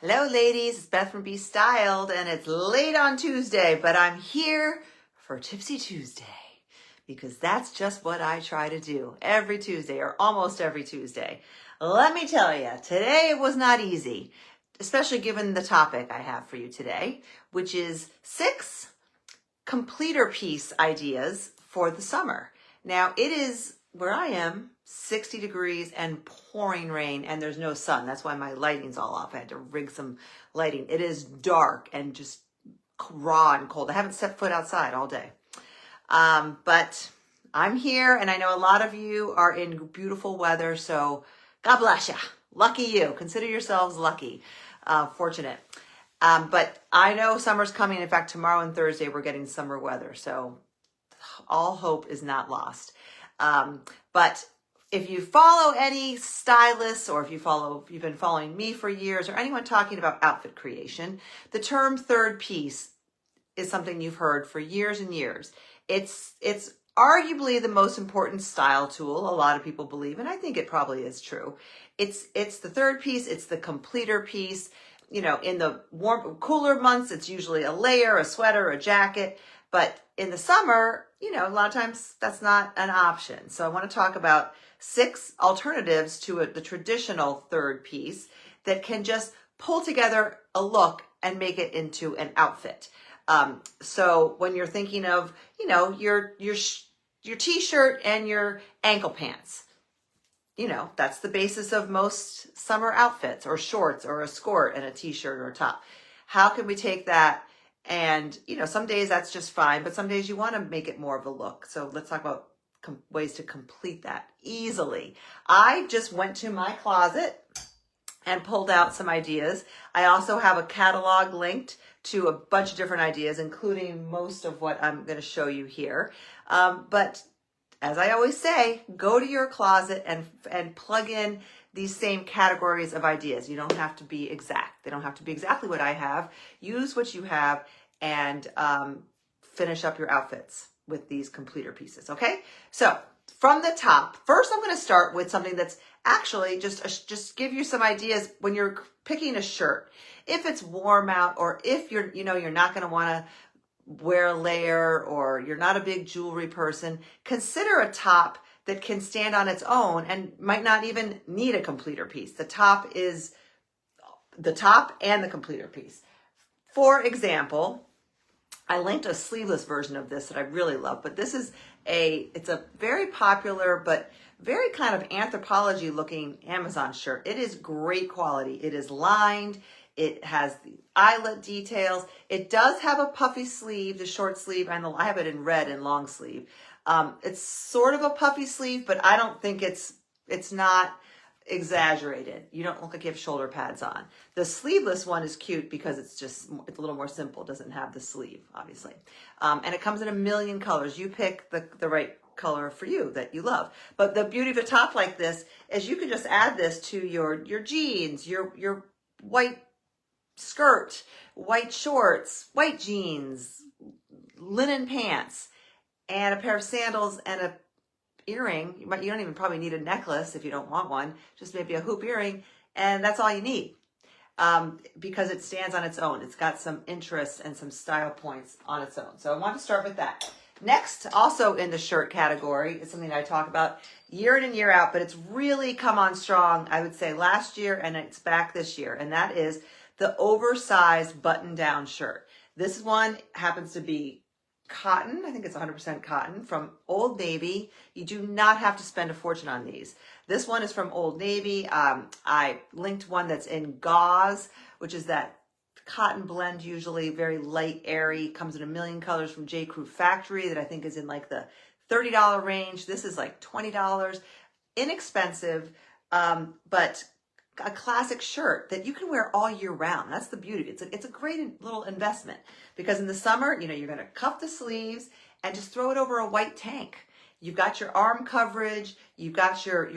Hello ladies, it's Beth from Be Styled and it's late on Tuesday, but I'm here for Tipsy Tuesday because that's just what I try to do every Tuesday or almost every Tuesday. Let me tell you, today it was not easy, especially given the topic I have for you today, which is 6 completer piece ideas for the summer. Now it is where I am 60 degrees and pouring rain and there's no sun. That's why my lighting's all off. I had to rig some lighting. It is dark and just raw and cold. I haven't set foot outside all day. But I'm here and I know a lot of you are in beautiful weather. So God bless you. Lucky you. Consider yourselves lucky, fortunate. But I know summer's coming. In fact, tomorrow and Thursday, we're getting summer weather. So all hope is not lost. But if you follow any stylists or if you've been following me for years or anyone talking about outfit creation, the term third piece is something you've heard for years and years. It's arguably the most important style tool, a lot of people believe, and I think it probably is true. It's the third piece, it's the completer piece. You know, in the cooler months, it's usually a layer, a sweater, a jacket. But in the summer, you know, a lot of times that's not an option. So I want to talk about 6 alternatives to the traditional third piece that can just pull together a look and make it into an outfit. So when you're thinking of, you know, your t-shirt and your ankle pants, you know, that's the basis of most summer outfits, or shorts or a skirt and a t-shirt or a top. How can we take that? And, you know, some days that's just fine, but some days you want to make it more of a look. So let's talk about ways to complete that easily. I just went to my closet and pulled out some ideas. I also have a catalog linked to a bunch of different ideas, including most of what I'm going to show you here. But as I always say, go to your closet and plug in these same categories of ideas. You don't have to be exact. They don't have to be exactly what I have. Use what you have and finish up your outfits with these completer pieces, okay? So from the top, first I'm going to start with something that's actually just give you some ideas when you're picking a shirt. If it's warm out or if you're not going to want to wear a layer or you're not a big jewelry person, consider a top that can stand on its own and might not even need a completer piece. The top is the top and the completer piece. For example, I linked a sleeveless version of this that I really love, but this is it's a very popular but very kind of anthropology looking Amazon shirt. It is great quality. It is lined. It has the eyelet details. It does have a puffy sleeve, the short sleeve, and I have it in red and long sleeve. It's sort of a puffy sleeve, but I don't think it's not exaggerated. You don't look like you have shoulder pads on. The sleeveless one is cute because it's a little more simple. It doesn't have the sleeve, obviously. And it comes in a million colors. You pick the right color for you that you love. But the beauty of a top like this is you can just add this to your jeans, your white skirt, white shorts, white jeans, linen pants, and a pair of sandals and a earring. You don't even probably need a necklace if you don't want one, just maybe a hoop earring, and that's all you need because it stands on its own. It's got some interest and some style points on its own. So I want to start with that. Next, also in the shirt category, is something that I talk about year in and year out, but it's really come on strong, I would say, last year, and it's back this year, and that is the oversized button-down shirt. This one happens to be cotton. I think it's 100% cotton from Old Navy. You do not have to spend a fortune on these. This one is from Old Navy. I linked one that's in gauze, which is that cotton blend, usually very light, airy, comes in a million colors from J. Crew Factory that I think is in like the $30 range. This is like $20. Inexpensive, but a classic shirt that you can wear all year round. That's the beauty. It's a great little investment because in the summer, you know, you're going to cuff the sleeves and just throw it over a white tank. You've got your arm coverage. You've got your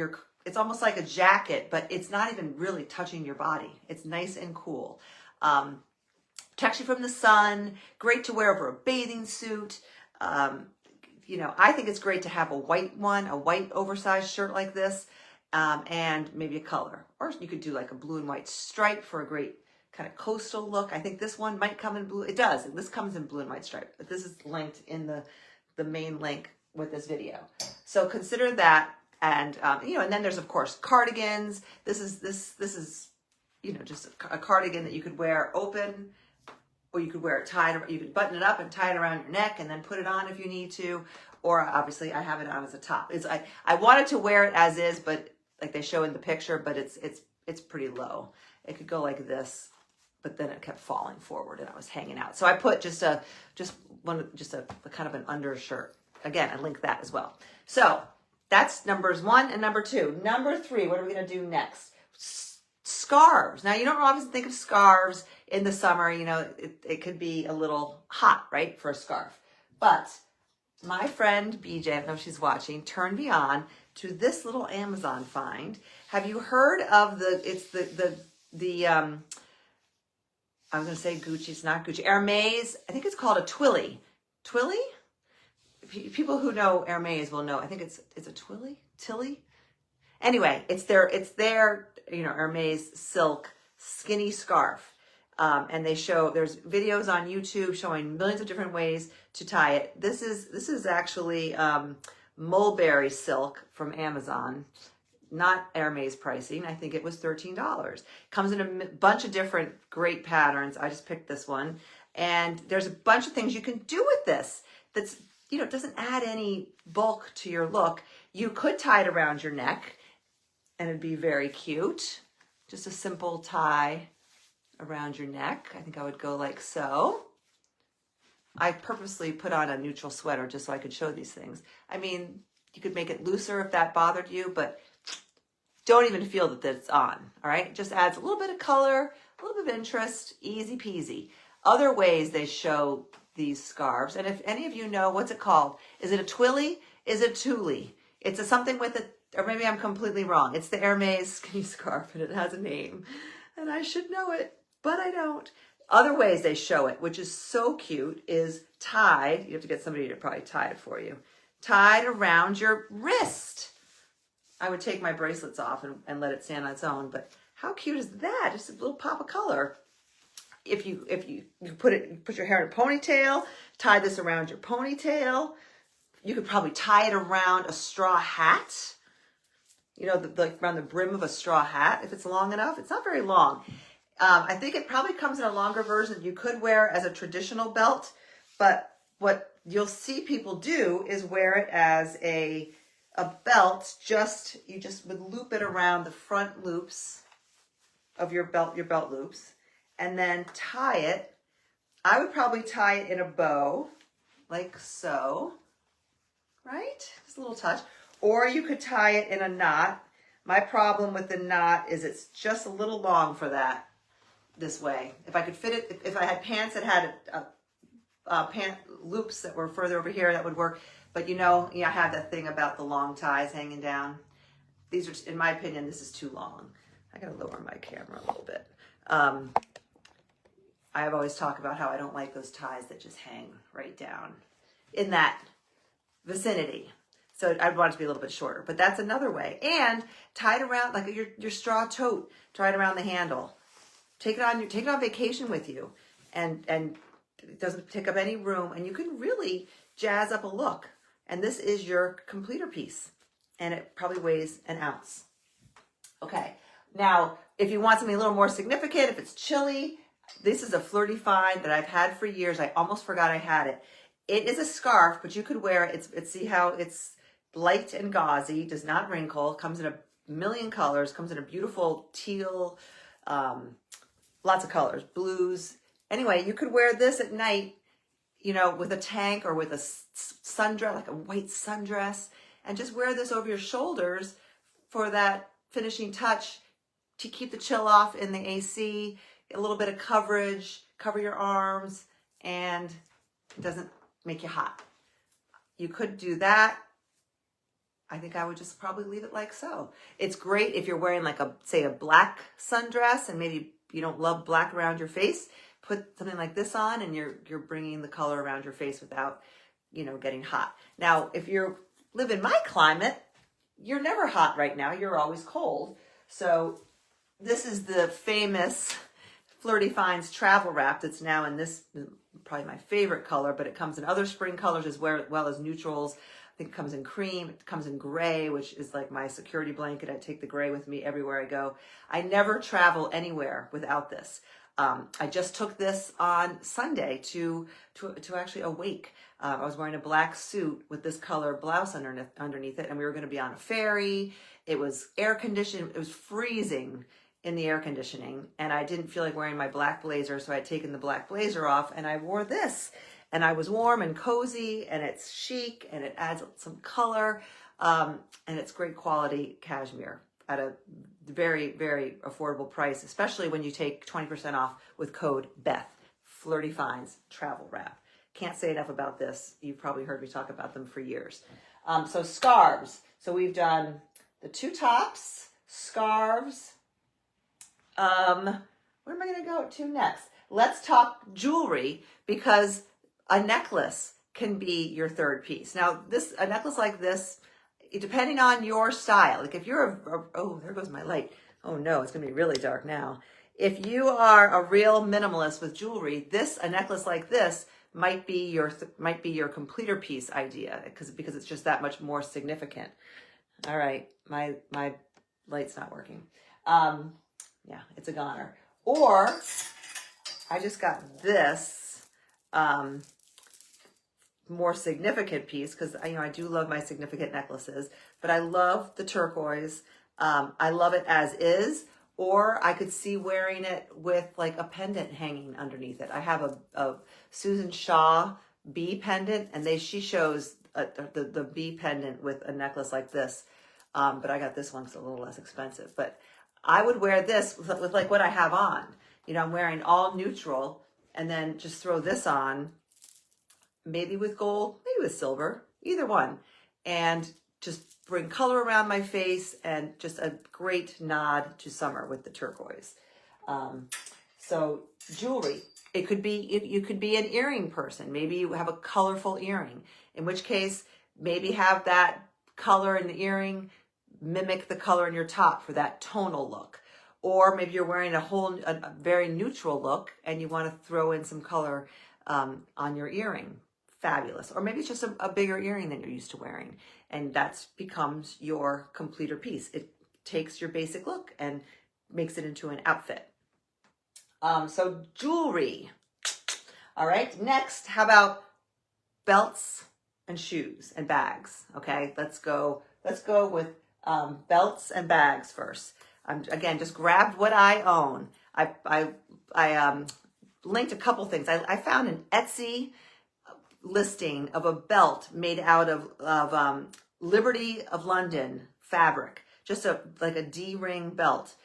it's almost like a jacket, but it's not even really touching your body. It's nice and cool. Protects you from the sun. Great to wear over a bathing suit. You know, I think it's great to have a white oversized shirt like this. And maybe a color, or you could do like a blue and white stripe for a great kind of coastal look. I think this one might come in blue. It does. This comes in blue and white stripe, but this is linked in the main link with this video. So consider that. And, and then there's, of course, cardigans. This is, just a cardigan that you could wear open, or you could wear it tied. You could button it up and tie it around your neck and then put it on if you need to. Or obviously I have it on as a top. I wanted to wear it as is, but like they show in the picture, but it's pretty low. It could go like this, but then it kept falling forward and I was hanging out. So I put just a kind of an undershirt. Again, I link that as well. So that's numbers 1 and number 2. Number 3, what are we going to do next? Scarves. Now, you don't always think of scarves in the summer. It could be a little hot, right, for a scarf. But my friend BJ, I don't know if she's watching, turned me on to this little Amazon find. Have you heard of I was going to say Gucci, it's not Gucci. Hermes, I think it's called a Twilly. Twilly? People who know Hermes will know. I think it's a Twilly? Tilly? Anyway, it's their Hermes silk skinny scarf. And there's videos on YouTube showing millions of different ways to tie it. This is actually mulberry silk from Amazon, not Hermes pricing. I think it was $13. Comes in a bunch of different great patterns. I just picked this one. And there's a bunch of things you can do with this that's, doesn't add any bulk to your look. You could tie it around your neck and it'd be very cute. Just a simple tie around your neck. I think I would go like so. I purposely put on a neutral sweater just so I could show these things. I mean, you could make it looser if that bothered you, but don't even feel that it's on, all right? It just adds a little bit of color, a little bit of interest, easy peasy. Other ways they show these scarves, and if any of you know, what's it called? Is it a Twilly? Is it Thule? It's something with it, or maybe I'm completely wrong. It's the Hermes skinny scarf, and it has a name, and I should know it, but I don't. Other ways they show it, which is so cute, is tied. You have to get somebody to probably tie it for you. Tied around your wrist. I would take my bracelets off and let it stand on its own, but how cute is that? Just a little pop of color. If you put your hair in a ponytail, tie this around your ponytail. You could probably tie it around a straw hat. Around the brim of a straw hat, if it's long enough. It's not very long. I think it probably comes in a longer version you could wear as a traditional belt, but what you'll see people do is wear it as a belt. You just would loop it around the front loops of your belt loops, and then tie it. I would probably tie it in a bow, like so, right? Just a little touch. Or you could tie it in a knot. My problem with the knot is it's just a little long for that. This way, if I could fit it, if I had pants that had pant loops that were further over here, that would work. But I have that thing about the long ties hanging down. These are, in my opinion, this is too long. I gotta lower my camera a little bit. I've always talked about how I don't like those ties that just hang right down in that vicinity. So I'd want it to be a little bit shorter, but that's another way. And tie it around like your straw tote. Tie it around the handle. Take it on vacation with you, and it doesn't take up any room, and you can really jazz up a look. And this is your completer piece, and it probably weighs an ounce. Okay, now if you want something a little more significant, if it's chilly, this is a flirty find that I've had for years. I almost forgot I had it. It is a scarf, but you could wear it. See how it's light and gauzy, does not wrinkle, comes in a million colors, comes in a beautiful teal. Lots of colors, blues. Anyway, you could wear this at night, with a tank or with a sundress, like a white sundress, and just wear this over your shoulders for that finishing touch to keep the chill off in the AC, a little bit of coverage, cover your arms, and it doesn't make you hot. You could do that. I think I would just probably leave it like so. It's great if you're wearing like say a black sundress and maybe you don't love black around your face, put something like this on and you're bringing the color around your face without, getting hot. Now, if you live in my climate, you're never hot right now. You're always cold. So this is the famous Flirty Finds travel wrap that's now in this, probably my favorite color, but it comes in other spring colors as well as neutrals. I think it comes in cream, it comes in gray, which is like my security blanket. I take the gray with me everywhere I go. I never travel anywhere without this. I just took this on Sunday to actually a wake. I was wearing a black suit with this color blouse underneath it, and we were going to be on a ferry. It was air conditioned. It was freezing in the air conditioning, and I didn't feel like wearing my black blazer, so I had taken the black blazer off, and I wore this, and I was warm and cozy, and it's chic, and it adds some color, and it's great quality cashmere at a very, very affordable price, especially when you take 20% off with code BETH. Flirty Finds travel wrap. Can't say enough about this. You've probably heard me talk about them for years. So scarves. So we've done the two tops, scarves. What am I going to go to next? Let's talk jewelry, because a necklace can be your third piece. Now, a necklace like this, depending on your style, like if you're oh, there goes my light. Oh no, it's going to be really dark now. If you are a real minimalist with jewelry, a necklace like this might be your completer piece idea, because it's just that much more significant. All right, my light's not working. Yeah, it's a goner. Or I just got this more significant piece, because I do love my significant necklaces, but I love the turquoise. I love it as is, or I could see wearing it with like a pendant hanging underneath it. I have a Susan Shaw bee pendant, and she shows the bee pendant with a necklace like this, but I got this one because it's a little less expensive. But I would wear this with like what I have on. I'm wearing all neutral, and then just throw this on, maybe with gold, maybe with silver, either one, and just bring color around my face, and just a great nod to summer with the turquoise. So jewelry, you could be an earring person. Maybe you have a colorful earring, in which case maybe have that color in the earring mimic the color in your top for that tonal look. Or maybe you're wearing a very neutral look, and you want to throw in some color on your earring. Fabulous. Or maybe it's just a bigger earring than you're used to wearing, and that becomes your completer piece. It takes your basic look and makes it into an outfit. So jewelry. All right, next, how about belts and shoes and bags? Okay, let's go with belts and bags first. Again, just grabbed what I own. I linked a couple things. I found an Etsy listing of a belt made out of Liberty of London fabric, just like a D-ring belt.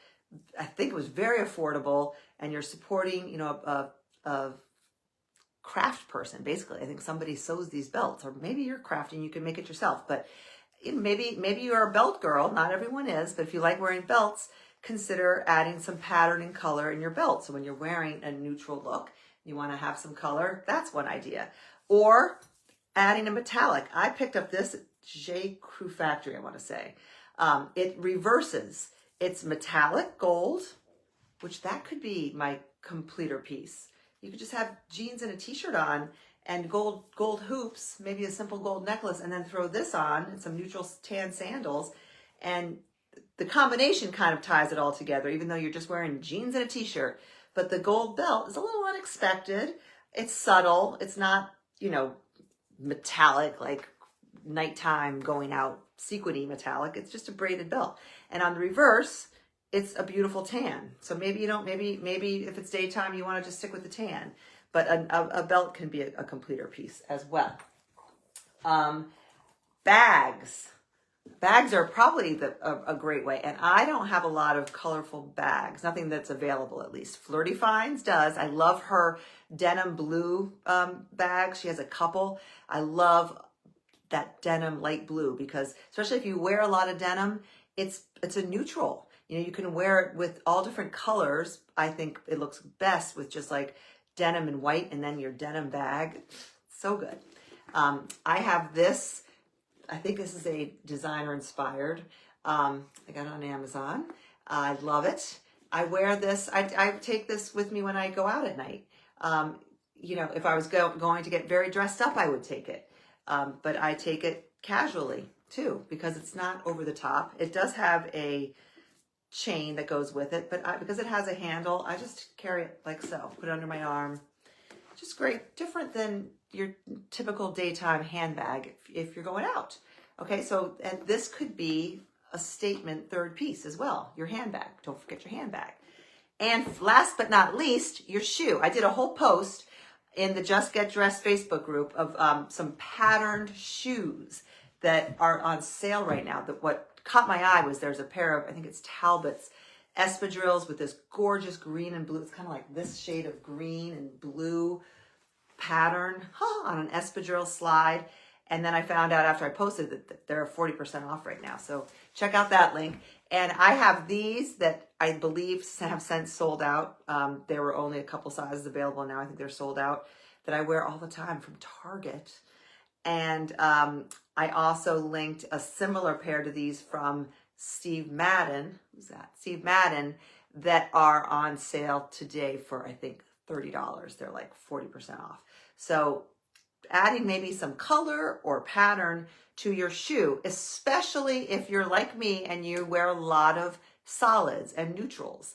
I think it was very affordable, and you're supporting a craft person, basically. I think somebody sews these belts, or maybe you're crafting, you can make it yourself. But maybe you're a belt girl. Not everyone is, but if you like wearing belts, consider adding some pattern and color in your belt. So when you're wearing a neutral look, you want to have some color. That's one idea. Or adding a metallic. I picked up this at J. Crew Factory, I want to say. It reverses. It's metallic gold, which that could be my completer piece. You could just have jeans and a t-shirt on, and gold hoops, maybe a simple gold necklace, and then throw this on and some neutral tan sandals. And the combination kind of ties it all together, even though you're just wearing jeans and a t-shirt. But the gold belt is a little unexpected. It's subtle. It's not, metallic, like nighttime going out, sequiny metallic. It's just a braided belt. And on the reverse, it's a beautiful tan. So maybe maybe if it's daytime, you want to just stick with the tan. But a belt can be a completer piece as well. Bags. Bags are probably a great way. And I don't have a lot of colorful bags. Nothing that's available, at least. Flirty Finds does. I love her denim blue bag. She has a couple. I love that denim light blue, because especially if you wear a lot of denim, it's a neutral. You can wear it with all different colors. I think it looks best with just like denim and white, and then your denim bag. So good. I have this. I think this is a designer inspired. I got it on Amazon. I love it. I wear this, I take this with me when I go out at night. You know, if I was going to get very dressed up, I would take it. But I take it casually too, because it's not over the top. It does have a chain that goes with it, but because it has a handle, I just carry it like so, put it under my arm. Just great, different than your typical daytime handbag if you're going out. Okay, so and this could be a statement third piece as well, your handbag. Don't forget your handbag. And last but not least, your shoe. I did a whole post in the Just Get Dressed Facebook group of some patterned shoes that are on sale right now. That what caught my eye was there's a pair of, I think it's Talbot's espadrilles with this gorgeous green and blue. It's kind of like this shade of green and blue pattern on an espadrille slide. And then I found out after I posted that they're 40% off right now. So check out that link. And I have these that I believe have since sold out. There were only a couple sizes available now. I think they're sold out, that I wear all the time from Target. And I also linked a similar pair to these from Steve Madden. Who's that? Steve Madden, that are on sale today for, I think, $30. They're like 40% off. So adding maybe some color or pattern to your shoe, especially if you're like me and you wear a lot of solids and neutrals.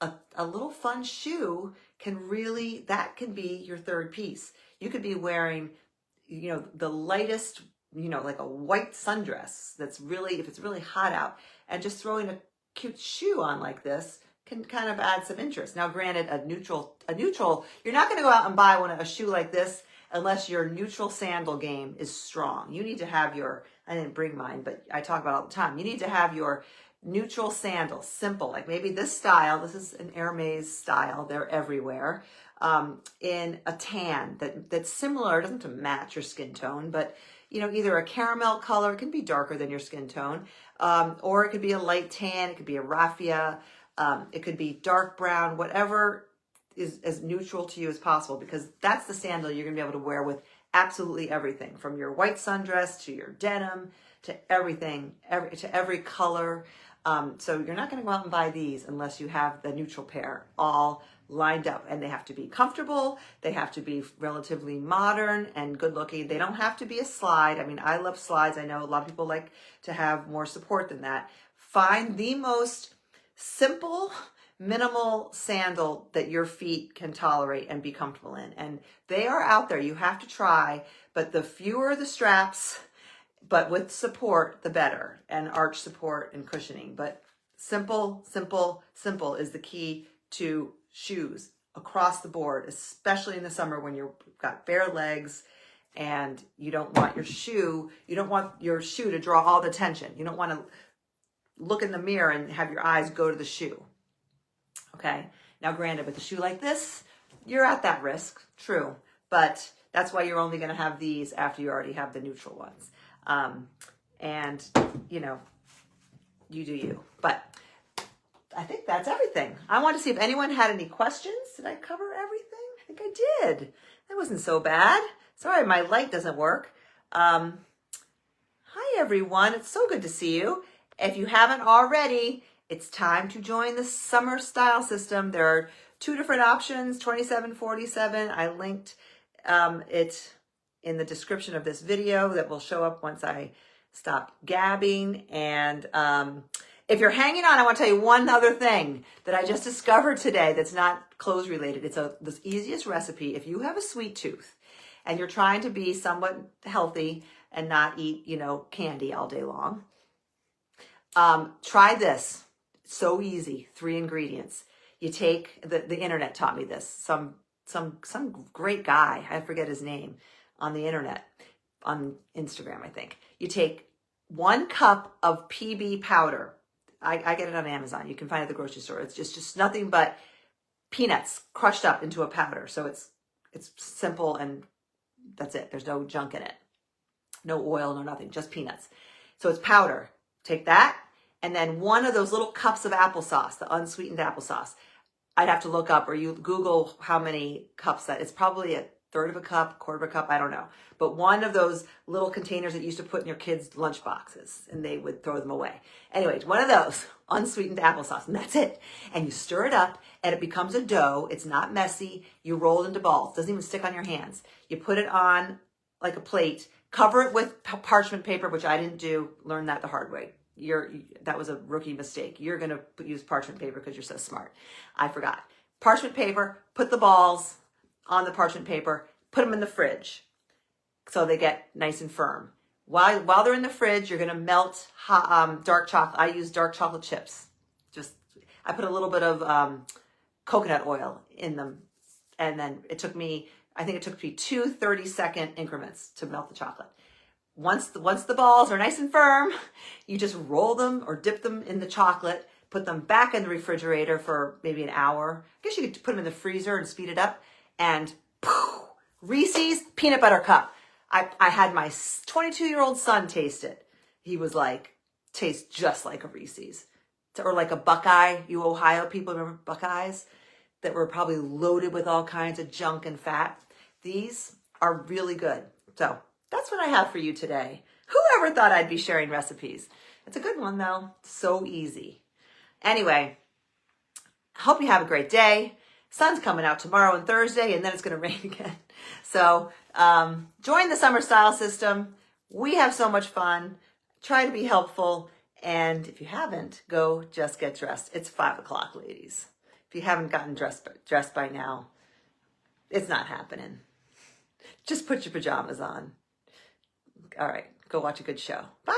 A little fun shoe can really, that can be your third piece. You could be wearing, you know, the lightest, you know, like a white sundress that's really, if it's really hot out, and just throwing a cute shoe on like this can kind of add some interest. Now, granted, a neutral, you're not going to go out and buy a shoe like this unless your neutral sandal game is strong. You need to have your, I didn't bring mine, but I talk about it all the time. You need to have your neutral sandals, simple, like maybe this style. This is an Hermes style. They're everywhere. In a tan that's similar, it doesn't have to match your skin tone, but you know, either a caramel color, it can be darker than your skin tone, or it could be a light tan, it could be a raffia, it could be dark brown, whatever is as neutral to you as possible, because that's the sandal you're gonna be able to wear with absolutely everything, from your white sundress to your denim to everything, to every color. So you're not gonna go out and buy these unless you have the neutral pair all lined up, and they have to be comfortable. They have to be relatively modern and good looking. They don't have to be a slide. I mean, I love slides. I know a lot of people like to have more support than that. Find the most simple, minimal sandal that your feet can tolerate and be comfortable in. And they are out there. You have to try, but the fewer the straps, but with support, the better, and arch support and cushioning. But simple, simple, simple is the key to shoes across the board, especially in the summer when you've got bare legs and you don't want your shoe to draw all the attention. You don't want to look in the mirror and have your eyes go to the shoe. Okay. Now, granted, with a shoe like this, you're at that risk, true, but that's why you're only going to have these after you already have the neutral ones. And you know, you do you, but I think that's everything. I want to see if anyone had any questions. Did I cover everything? I think I did. That wasn't so bad. Sorry, my light doesn't work. Hi, everyone. It's so good to see you. If you haven't already, it's time to join the summer style system. There are 2 different options, 27, 47. I linked it in the description of this video that will show up once I stop gabbing. And if you're hanging on, I want to tell you one other thing that I just discovered today that's not clothes related. It's the easiest recipe. If you have a sweet tooth and you're trying to be somewhat healthy and not eat, you know, candy all day long, try this. So easy. 3 ingredients. You take, the internet taught me this. Some great guy, I forget his name, on the internet, on Instagram, I think. You take 1 cup of PB powder. I get it on Amazon. You can find it at the grocery store. It's just nothing but peanuts crushed up into a powder. So it's simple, and that's it. There's no junk in it. No oil, no nothing, just peanuts. So it's powder. Take that, and then 1 of those little cups of applesauce, the unsweetened applesauce. I'd have to look up, or you Google how many cups that. It's probably third of a cup, quarter of a cup, I don't know. But one of those little containers that you used to put in your kids' lunch boxes and they would throw them away. Anyways, one of those, unsweetened applesauce, and that's it. And you stir it up and it becomes a dough. It's not messy. You roll it into balls. It doesn't even stick on your hands. You put it on like a plate, cover it with parchment paper, which I didn't do, learned that the hard way. That was a rookie mistake. You're going to use parchment paper because you're so smart. I forgot. Parchment paper, put the balls on the parchment paper, put them in the fridge so they get nice and firm. While they're in the fridge, you're going to melt dark chocolate. I use dark chocolate chips. I put a little bit of coconut oil in them. And then I think it took me 2 30-second increments to melt the chocolate. Once the balls are nice and firm, you just roll them or dip them in the chocolate, put them back in the refrigerator for maybe an hour. I guess you could put them in the freezer and speed it up. And poof, Reese's peanut butter cup. I had my 22-year-old son taste it. He was like, tastes just like a Reese's. Or like a Buckeye. You Ohio people remember Buckeyes? That were probably loaded with all kinds of junk and fat. These are really good. So that's what I have for you today. Whoever thought I'd be sharing recipes? It's a good one though. So easy. Anyway, hope you have a great day. Sun's coming out tomorrow and Thursday, and then it's going to rain again. So join the Summer Style System. We have so much fun. Try to be helpful. And if you haven't, go just get dressed. It's 5 o'clock, ladies. If you haven't gotten dressed by now, it's not happening. Just put your pajamas on. All right, go watch a good show. Bye.